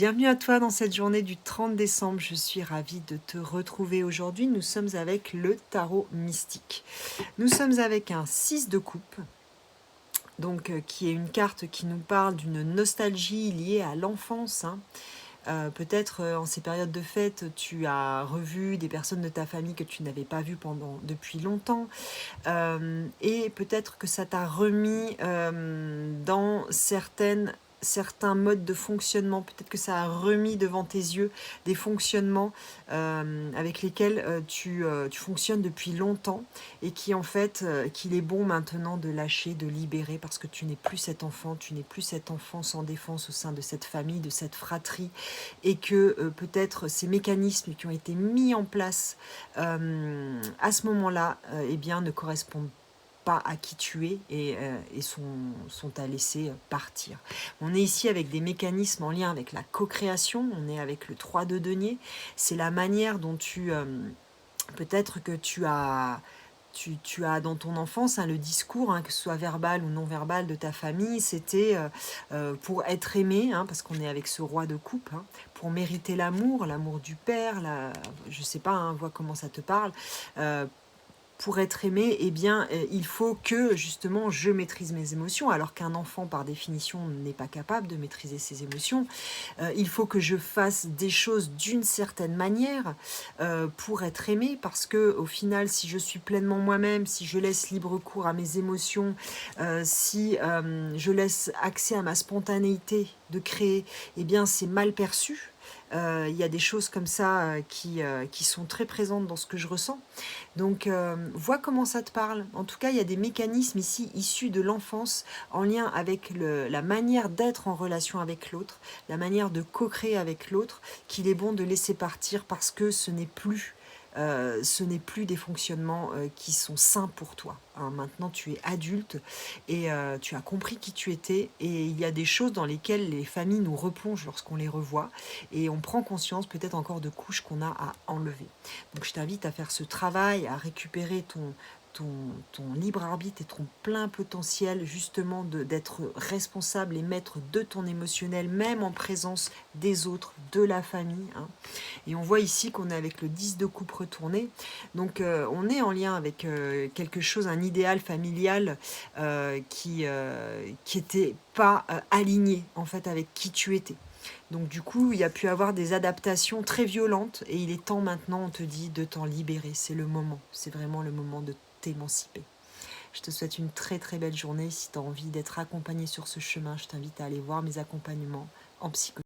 Bienvenue à toi dans cette journée du 30 décembre. Je suis ravie de te retrouver aujourd'hui. Nous sommes avec le tarot mystique. Nous sommes avec un 6 de coupe, donc qui est une carte qui nous parle d'une nostalgie liée à l'enfance. Peut-être en ces périodes de fête, tu as revu des personnes de ta famille que tu n'avais pas vues depuis longtemps. Et peut-être que ça t'a remis dans certains modes de fonctionnement. Peut-être que ça a remis devant tes yeux des fonctionnements avec lesquels tu fonctionnes depuis longtemps et qui en fait, qu'il est bon maintenant de lâcher, de libérer parce que tu n'es plus cet enfant, tu n'es plus cet enfant sans défense au sein de cette famille, de cette fratrie et que peut-être ces mécanismes qui ont été mis en place à ce moment-là, eh bien, ne correspondent pas à qui tu es et sont à laisser partir. On est ici avec des mécanismes en lien avec la co-création, on est avec le 3 de denier, c'est la manière dont peut-être que tu as dans ton enfance le discours, que ce soit verbal ou non verbal de ta famille, c'était pour être aimé, parce qu'on est avec ce roi de coupe, pour mériter l'amour du père, je sais pas, vois comment ça te parle, pour être aimé, eh bien, il faut que, justement, je maîtrise mes émotions, alors qu'un enfant, par définition, n'est pas capable de maîtriser ses émotions. Il faut que je fasse des choses d'une certaine manière pour être aimé, parce que, au final, si je suis pleinement moi-même, si je laisse libre cours à mes émotions, si je laisse accès à ma spontanéité de créer, eh bien, c'est mal perçu. Il y a des choses comme ça qui sont très présentes dans ce que je ressens. Donc, vois comment ça te parle. En tout cas, il y a des mécanismes ici issus de l'enfance en lien avec la manière d'être en relation avec l'autre, la manière de co-créer avec l'autre, qu'il est bon de laisser partir parce que ce n'est plus des fonctionnements qui sont sains pour toi. Maintenant, tu es adulte et tu as compris qui tu étais. Et il y a des choses dans lesquelles les familles nous replongent lorsqu'on les revoit. Et on prend conscience peut-être encore de couches qu'on a à enlever. Donc je t'invite à faire ce travail, à récupérer ton libre arbitre et ton plein potentiel justement d'être responsable et maître de ton émotionnel, même en présence des autres, de la famille. Et on voit ici qu'on est avec le 10 de coupe retourné. Donc on est en lien avec quelque chose, un idéal familial qui était pas aligné en fait avec qui tu étais. Donc du coup, il y a pu avoir des adaptations très violentes et il est temps maintenant, on te dit, de t'en libérer. C'est le moment, c'est vraiment le moment de t'émanciper. Je te souhaite une très très belle journée. Si tu as envie d'être accompagné sur ce chemin, je t'invite à aller voir mes accompagnements en psychologie.